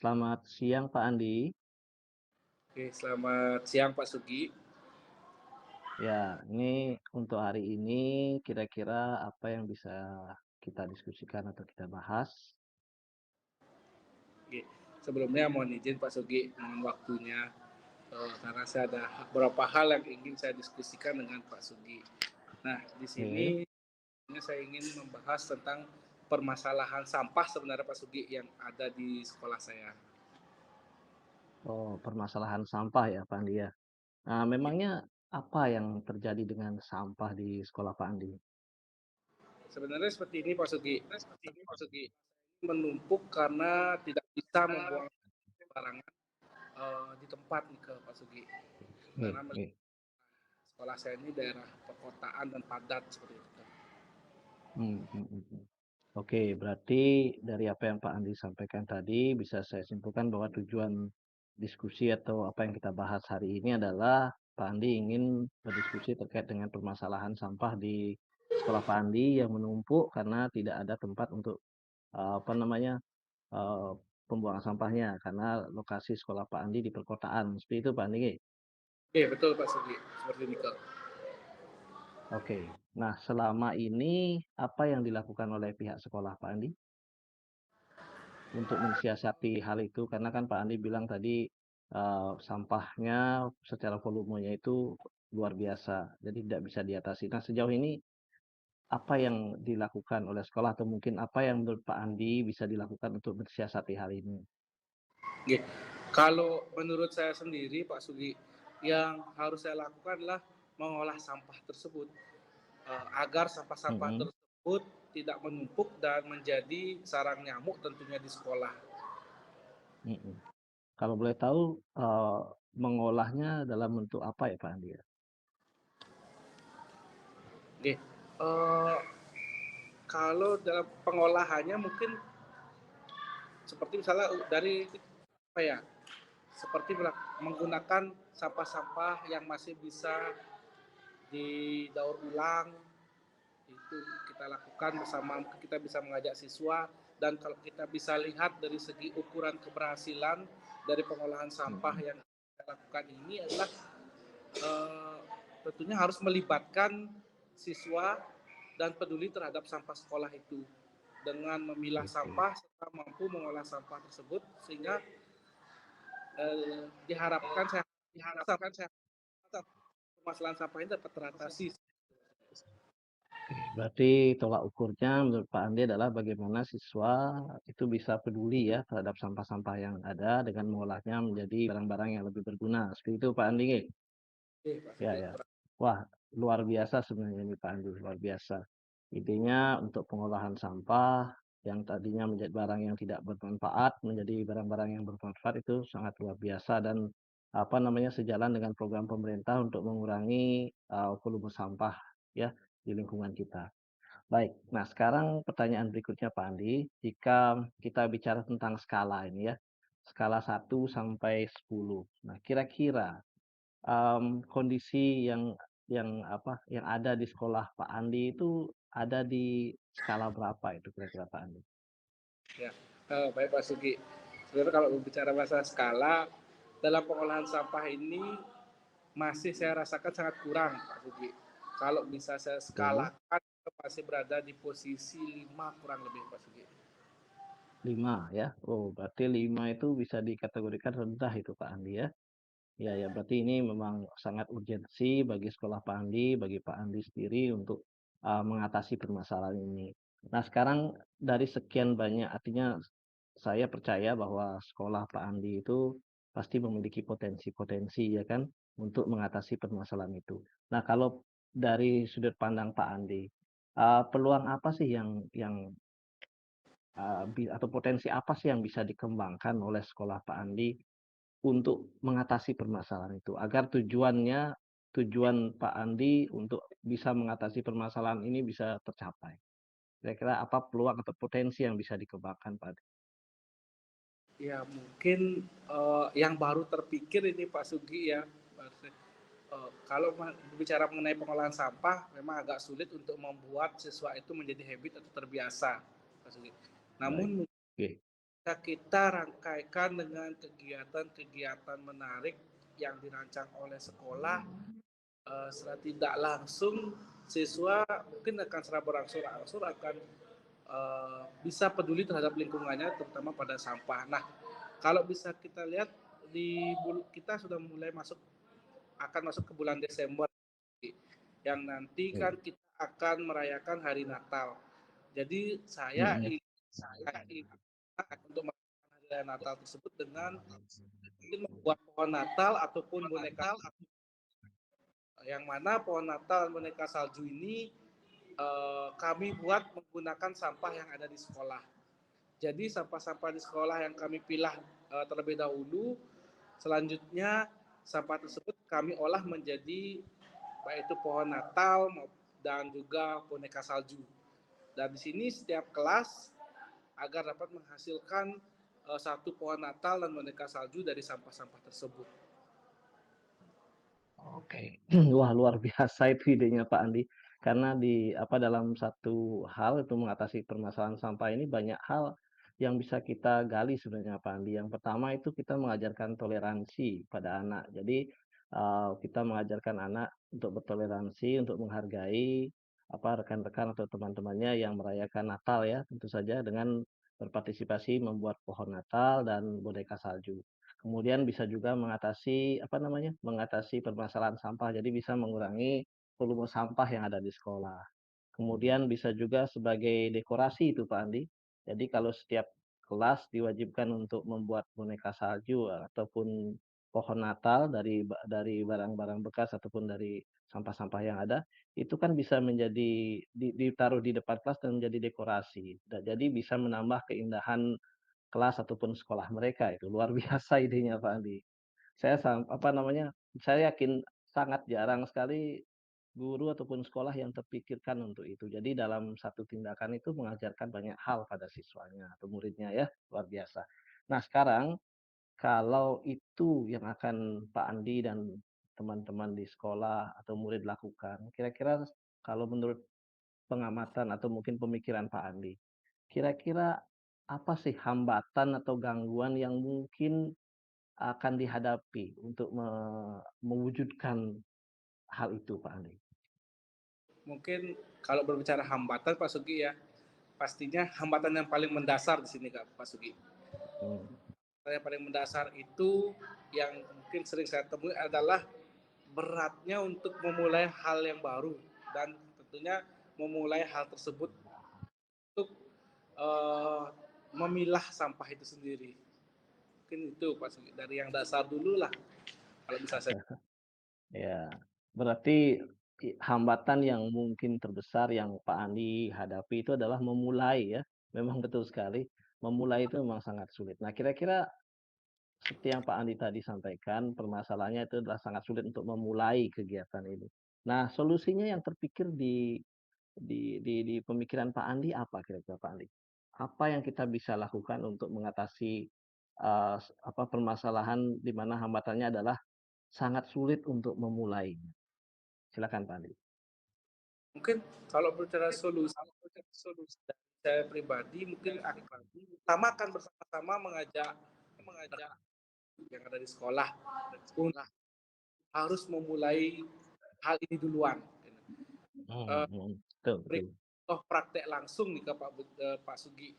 Selamat siang Pak Andi. Oke, selamat siang Pak Sugi. Ya, ini untuk hari ini kira-kira apa yang bisa kita diskusikan atau kita bahas? Oke, sebelumnya mohon izin Pak Sugi dengan waktunya karena saya ada beberapa hal yang ingin saya diskusikan dengan Pak Sugi. Nah, di sini Oke. saya ingin membahas tentang permasalahan sampah sebenarnya Pak Sugi yang ada di sekolah saya. Oh, permasalahan sampah ya Pak Andi ya. Nah, memangnya apa yang terjadi dengan sampah di sekolah Pak Andi? Sebenarnya seperti ini Pak Sugi, menumpuk karena tidak bisa membuang barangan di tempat nih ke Pak Sugi. Nih, Karena nih. sekolah saya ini daerah perkotaan dan padat seperti itu. Hmm, hmm, hmm, hmm. Oke, berarti dari apa yang Pak Andi sampaikan tadi bisa saya simpulkan bahwa tujuan diskusi atau apa yang kita bahas hari ini adalah Pak Andi ingin berdiskusi terkait dengan permasalahan sampah di sekolah Pak Andi yang menumpuk karena tidak ada tempat untuk apa namanya eh, pembuangan sampahnya karena lokasi sekolah Pak Andi di perkotaan. Seperti itu Pak Andi. Oke, betul Pak Sugi, seperti nikel. Oke. Nah, selama ini apa yang dilakukan oleh pihak sekolah Pak Andi untuk mensiasati hal itu? Karena kan Pak Andi bilang tadi sampahnya secara volumenya itu luar biasa, jadi tidak bisa diatasi. Nah, sejauh ini apa yang dilakukan oleh sekolah atau mungkin apa yang menurut Pak Andi bisa dilakukan untuk mensiasati hal ini? Oke. Kalau menurut saya sendiri Pak Sugi, yang harus saya lakukan adalah mengolah sampah tersebut agar sampah-sampah Mhm, tersebut tidak menumpuk dan menjadi sarang nyamuk tentunya di sekolah. mhm. Kalau boleh tahu mengolahnya dalam bentuk apa ya Pak Andi ya? Oke. Kalau dalam pengolahannya mungkin seperti misalnya dari apa ya? Seperti menggunakan sampah-sampah yang masih bisa didaur ulang, itu kita lakukan bersama, kita bisa mengajak siswa, dan kalau kita bisa lihat dari segi ukuran keberhasilan dari pengolahan sampah Mhm. yang kita lakukan ini adalah eh, tentunya harus melibatkan siswa dan peduli terhadap sampah sekolah itu dengan memilah Oke. sampah serta mampu mengolah sampah tersebut sehingga diharapkan saya permasalahan sampah ini dapat teratasi. Oke, berarti tolak ukurnya menurut Pak Andi adalah bagaimana siswa itu bisa peduli ya terhadap sampah-sampah yang ada dengan mengolahnya menjadi barang-barang yang lebih berguna. Seperti itu Pak Andi. Oke, Pak Ya, Sugi. ya. Wah, luar biasa sebenarnya ini Pak Andi, luar biasa. Idenya untuk pengolahan sampah yang tadinya menjadi barang yang tidak bermanfaat menjadi barang-barang yang bermanfaat itu sangat luar biasa dan apa namanya sejalan dengan program pemerintah untuk mengurangi volume sampah ya di lingkungan kita. Baik, nah sekarang pertanyaan berikutnya Pak Andi, jika kita bicara tentang skala ini ya, skala 1 sampai 10. Nah, kira-kira kondisi yang apa, yang ada di sekolah Pak Andi itu ada di skala berapa itu kira-kira Pak Andi? Ya, baik Pak Sugi. Sebenarnya kalau berbicara masalah skala, dalam pengolahan sampah ini masih saya rasakan sangat kurang Pak Sugi. Kalau bisa saya Oke, skalakan, masih berada di posisi 5 kurang lebih Pak Sugi. 5 ya. Oh, berarti 5 itu bisa dikategorikan rendah itu Pak Andi ya? Ya, ya, berarti ini memang sangat urgensi bagi sekolah Pak Andi, bagi Pak Andi sendiri untuk mengatasi permasalahan ini. Nah, sekarang dari sekian banyak, artinya saya percaya bahwa sekolah Pak Andi itu pasti memiliki potensi-potensi ya kan untuk mengatasi permasalahan itu. Nah, kalau dari sudut pandang Pak Andi, peluang apa sih yang atau potensi apa sih yang bisa dikembangkan oleh sekolah Pak Andi untuk mengatasi permasalahan itu, agar tujuan Pak Andi untuk bisa mengatasi permasalahan ini bisa tercapai. Kira-kira apa peluang atau potensi yang bisa dikembangkan, Pak? Ya mungkin yang baru terpikir ini Pak Sugi ya. Kalau berbicara mengenai pengolahan sampah, memang agak sulit untuk membuat siswa itu menjadi habit atau terbiasa, Pak Sugi. Baik. Namun Oke. kita rangkaikan dengan kegiatan-kegiatan menarik yang dirancang oleh sekolah, secara tidak langsung siswa mungkin akan secara berangsur-angsur akan bisa peduli terhadap lingkungannya, terutama pada sampah. Nah, kalau bisa kita lihat kita sudah mulai akan masuk ke bulan Desember, yang nanti kan Oke. kita akan merayakan hari Natal. Jadi saya Mhm. ingin untuk merayakan hari raya Natal tersebut dengan mungkin membuat pohon Natal ataupun boneka, yang mana pohon Natal dan boneka salju ini kami buat menggunakan sampah yang ada di sekolah. Jadi sampah-sampah di sekolah yang kami pilah terlebih dahulu, selanjutnya sampah tersebut kami olah menjadi baik itu pohon Natal dan juga boneka salju. Dan di sini setiap kelas agar dapat menghasilkan satu pohon Natal dan boneka salju dari sampah-sampah tersebut. Oke. Wah, luar biasa itu idenya Pak Andi. Karena dalam satu hal itu mengatasi permasalahan sampah ini banyak hal yang bisa kita gali sebenarnya Pak Andi. Yang pertama itu kita mengajarkan toleransi pada anak. Jadi, kita mengajarkan anak untuk bertoleransi, untuk menghargai rekan-rekan atau teman-temannya yang merayakan Natal ya, tentu saja dengan berpartisipasi membuat pohon Natal dan boneka salju. Kemudian bisa juga mengatasi permasalahan sampah, jadi bisa mengurangi volume sampah yang ada di sekolah. Kemudian bisa juga sebagai dekorasi itu Pak Andi. Jadi kalau setiap kelas diwajibkan untuk membuat boneka salju ataupun pohon Natal dari barang-barang bekas ataupun dari sampah-sampah yang ada, itu kan bisa ditaruh di depan kelas dan menjadi dekorasi. Jadi bisa menambah keindahan kelas ataupun sekolah mereka itu. Luar biasa idenya Pak Andi. Saya yakin sangat jarang sekali guru ataupun sekolah yang terpikirkan untuk itu. Jadi dalam satu tindakan itu mengajarkan banyak hal pada siswanya atau muridnya ya, luar biasa. Nah sekarang kalau itu yang akan Pak Andi dan teman-teman di sekolah atau murid lakukan, kira-kira kalau menurut pengamatan atau mungkin pemikiran Pak Andi, kira-kira apa sih hambatan atau gangguan yang mungkin akan dihadapi untuk mewujudkan hal itu, Pak Andi? Mungkin kalau berbicara hambatan Pak Sugi ya, pastinya hambatan yang paling mendasar di sini Kak Pak Sugi. Hmm. Yang paling mendasar itu yang mungkin sering saya temui adalah beratnya untuk memulai hal yang baru dan tentunya memulai hal tersebut untuk uh, memilah sampah itu sendiri. Mungkin itu Pak Sugi dari yang dasar dulu lah kalau bisa saya. Ya, berarti hambatan yang mungkin terbesar yang Pak Andi hadapi itu adalah memulai ya. Memang betul sekali, memulai itu memang sangat sulit. Nah, kira-kira seperti yang Pak Andi tadi sampaikan, permasalahannya itu adalah sangat sulit untuk memulai kegiatan ini. Nah, solusinya yang terpikir di pemikiran Pak Andi apa kira-kira Pak Andi? Apa yang kita bisa lakukan untuk mengatasi, permasalahan di mana hambatannya adalah sangat sulit untuk memulai? Silakan Pak Andi. Mungkin kalau berbicara solusi dari saya pribadi mungkin pertama akan bersama-sama mengajak yang ada di sekolah untuk harus memulai hal ini duluan. Mhm mhm. Betul Beri betul. contoh praktek langsung nih ke Pak Sugi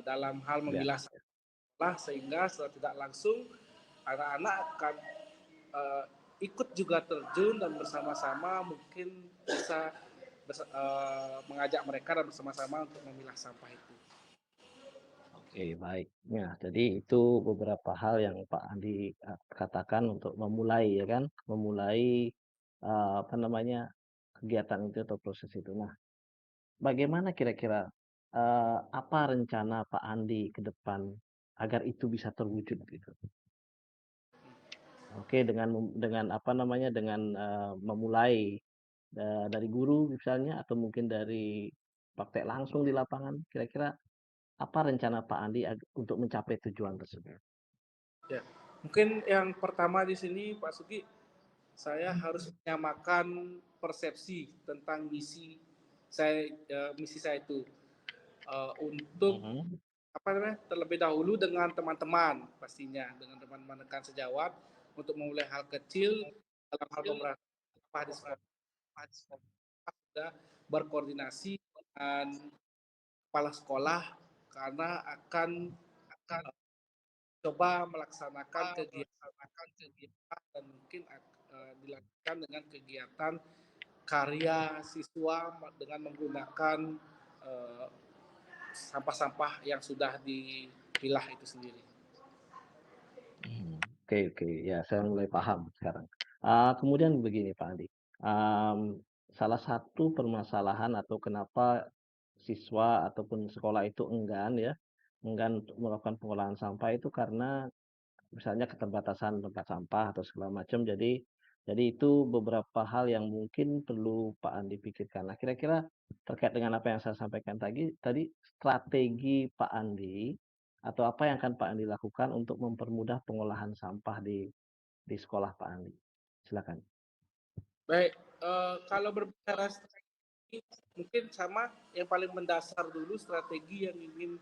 dalam hal Ya. memilah sampah sehingga secara tidak langsung anak-anak akan uh, ikut juga terjun dan bersama-sama mungkin bisa mengajak mereka dan bersama-sama untuk memilah sampah itu. Oke, baik. Ya, jadi itu beberapa hal yang Pak Andi, katakan untuk memulai ya kan, memulai, kegiatan itu atau proses itu. Nah, bagaimana kira-kira, apa rencana Pak Andi ke depan agar itu bisa terwujud gitu? Oke, memulai, dari guru misalnya atau mungkin dari praktek langsung di lapangan, kira-kira apa rencana Pak Andi untuk mencapai tujuan tersebut? Ya, mungkin yang pertama di sini Pak Sugi, saya harus menyamakan persepsi tentang misi saya itu untuk Mhm. apa namanya, terlebih dahulu dengan teman-teman pastinya, dengan teman-teman rekan sejawat untuk memulai hal kecil dalam hal pemberantasan sampah di sekolah sudah berkoordinasi dengan kepala sekolah karena akan coba melaksanakan kegiatan dan mungkin dilakukan dengan kegiatan karya siswa dengan menggunakan eh, sampah-sampah yang sudah dipilah itu sendiri. Oke oke, ya saya mulai paham sekarang. Kemudian begini Pak Andi, salah satu permasalahan atau kenapa siswa ataupun sekolah itu enggan untuk melakukan pengolahan sampah itu karena misalnya keterbatasan tempat sampah atau segala macam, jadi itu beberapa hal yang mungkin perlu Pak Andi pikirkan. Nah, kira-kira terkait dengan apa yang saya sampaikan tadi strategi Pak Andi atau apa yang akan Pak Andi lakukan untuk mempermudah pengolahan sampah di sekolah Pak Andi? Silakan. Baik, kalau berbicara strategi, mungkin sama yang paling mendasar dulu strategi yang ingin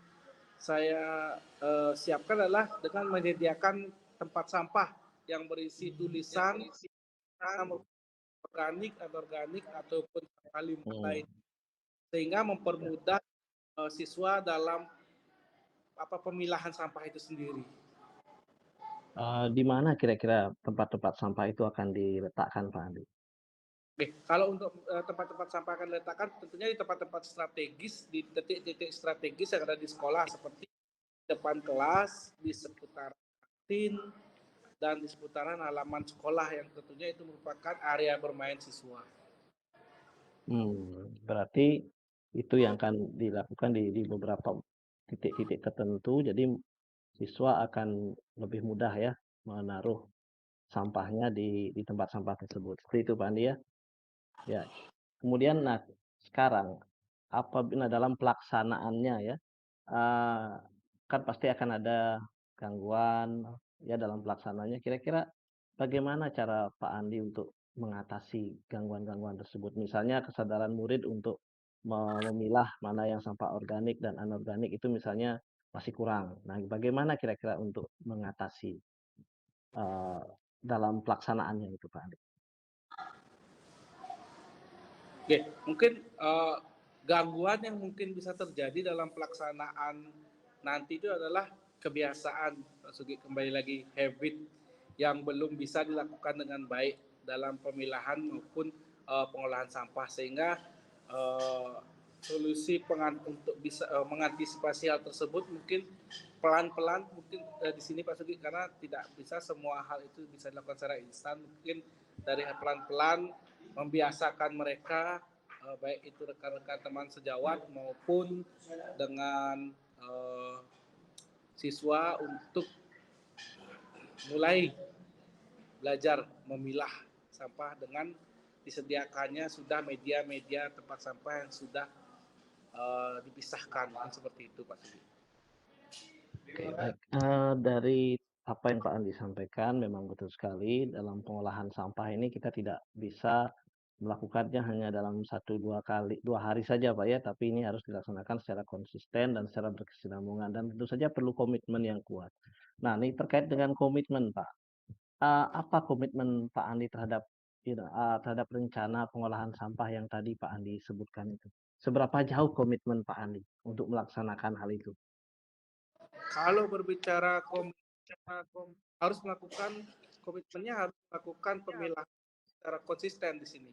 saya siapkan adalah dengan menyediakan tempat sampah yang berisi tulisan organik, anorganik ataupun sampah limbah Hmm. lain, sehingga mempermudah siswa dalam pemilahan sampah itu sendiri. Di mana kira-kira tempat-tempat sampah itu akan diletakkan Pak Andi? Oke, kalau untuk tempat-tempat sampah akan diletakkan tentunya di tempat-tempat strategis, di titik-titik strategis yang ada di sekolah seperti depan kelas, di seputaran kantin, dan di seputaran halaman sekolah yang tentunya itu merupakan area bermain siswa. Berarti itu yang akan dilakukan di beberapa titik-titik tertentu, jadi siswa akan lebih mudah ya menaruh sampahnya di tempat sampah tersebut. Seperti itu Pak Andi ya? Ya. Kemudian nah sekarang apabila dalam pelaksanaannya ya, eee, kan pasti akan ada gangguan ya dalam pelaksanaannya. Kira-kira bagaimana cara Pak Andi untuk mengatasi gangguan-gangguan tersebut? Misalnya kesadaran murid untuk memilah mana yang sampah organik dan anorganik itu misalnya masih kurang. Nah, bagaimana kira-kira untuk mengatasi, eee, dalam pelaksanaannya itu Pak Andi? Oke, mungkin gangguan yang mungkin bisa terjadi dalam pelaksanaan nanti itu adalah kebiasaan, Pak Sugi, kembali lagi habit yang belum bisa dilakukan dengan baik dalam pemilahan maupun pengolahan sampah, sehingga eh, solusi untuk bisa mengantisipasi hal tersebut mungkin pelan-pelan, mungkin di sini Pak Sugi, karena tidak bisa semua hal itu bisa dilakukan secara instan, mungkin dari pelan-pelan membiasakan mereka baik itu rekan-rekan teman sejawat maupun dengan siswa untuk mulai belajar memilah sampah dengan disediakannya sudah media-media tempat sampah yang sudah dipisahkan, seperti itu Pak Sudi. Oke, baik. Dari apa yang Pak Andi sampaikan memang betul sekali dalam pengolahan sampah ini kita tidak bisa melakukannya hanya dalam satu 2 kali 2 hari saja Pak ya, tapi ini harus dilaksanakan secara konsisten dan secara berkesinambungan dan tentu saja perlu komitmen yang kuat. Nah, ini terkait dengan komitmen Pak, apa komitmen Pak Andi terhadap rencana pengolahan sampah yang tadi Pak Andi sebutkan itu? Seberapa jauh komitmen Pak Andi untuk melaksanakan hal itu? Kalau berbicara harus melakukan komitmennya, harus melakukan pemilahan secara konsisten di sini.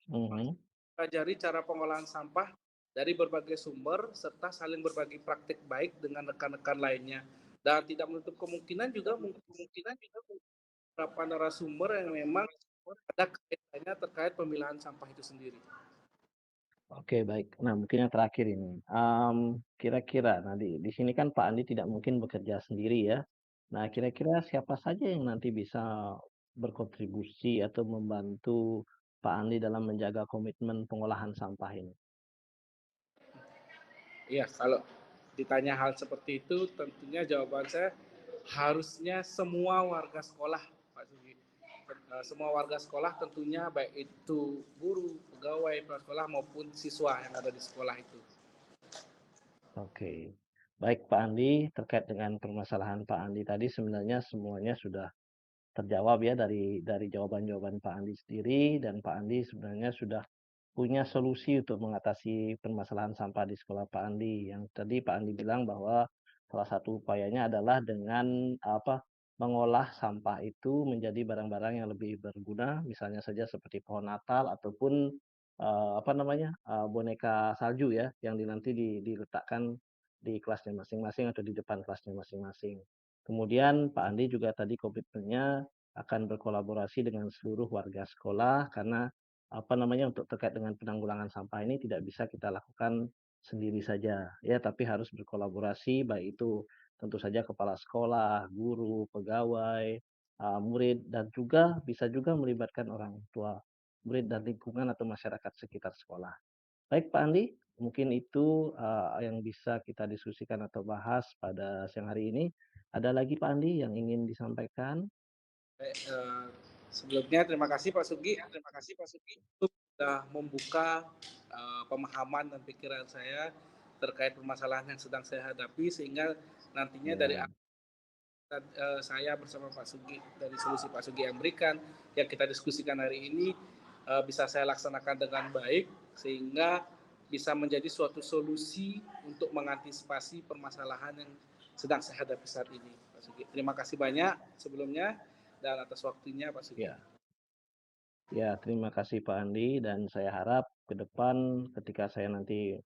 Mhm. Pelajari cara pengolahan sampah dari berbagai sumber serta saling berbagi praktik baik dengan rekan-rekan lainnya. Dan tidak menutup kemungkinan juga beberapa narasumber yang memang ada kaitannya terkait pemilahan sampah itu sendiri. Oke, baik. Nah, mungkin yang terakhir ini, kira-kira nah di sini kan Pak Andi tidak mungkin bekerja sendiri ya. Nah, kira-kira siapa saja yang nanti bisa berkontribusi atau membantu Pak Andi dalam menjaga komitmen pengolahan sampah ini? Iya, kalau ditanya hal seperti itu, tentunya jawaban saya harusnya semua warga sekolah, Pak Sugi. Semua warga sekolah tentunya baik itu guru, pegawai sekolah maupun siswa yang ada di sekolah itu. Oke. Baik Pak Andi, terkait dengan permasalahan Pak Andi tadi sebenarnya semuanya sudah terjawab ya dari jawaban-jawaban Pak Andi sendiri dan Pak Andi sebenarnya sudah punya solusi untuk mengatasi permasalahan sampah di sekolah Pak Andi. Yang tadi Pak Andi bilang bahwa salah satu upayanya adalah dengan apa, mengolah sampah itu menjadi barang-barang yang lebih berguna, misalnya saja seperti pohon Natal ataupun, apa namanya, boneka salju ya, yang nanti diletakkan di kelasnya masing-masing atau di depan kelasnya masing-masing. Kemudian Pak Andi juga tadi komitmennya akan berkolaborasi dengan seluruh warga sekolah karena apa namanya, untuk terkait dengan penanggulangan sampah ini tidak bisa kita lakukan sendiri saja, ya, tapi harus berkolaborasi, baik itu tentu saja kepala sekolah, guru, pegawai, murid, dan juga bisa juga melibatkan orang tua murid dan lingkungan atau masyarakat sekitar sekolah. Baik Pak Andi, mungkin itu, yang bisa kita diskusikan atau bahas pada siang hari ini. Ada lagi Pak Andi yang ingin disampaikan? Sebelumnya terima kasih Pak Sugi sudah membuka pemahaman dan pikiran saya terkait permasalahan yang sedang saya hadapi sehingga nantinya dari Ya, saya bersama Pak Sugi dari solusi Pak Sugi yang berikan yang kita diskusikan hari ini bisa saya laksanakan dengan baik sehingga bisa menjadi suatu solusi untuk mengantisipasi permasalahan yang sedang saya hadapi saat ini Pak Sugi. Terima kasih banyak sebelumnya dan atas waktunya Pak Sugi. ya. Ya, terima kasih Pak Andi dan saya harap ke depan ketika saya nanti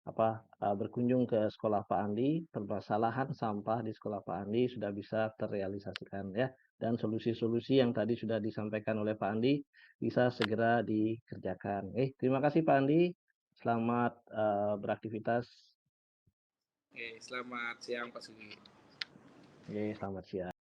apa berkunjung ke sekolah Pak Andi, permasalahan sampah di sekolah Pak Andi sudah bisa terrealisasikan ya dan solusi-solusi yang tadi sudah disampaikan oleh Pak Andi bisa segera dikerjakan. Terima kasih Pak Andi. Selamat beraktivitas. Oke, selamat siang Pak Sugi. Selamat siang.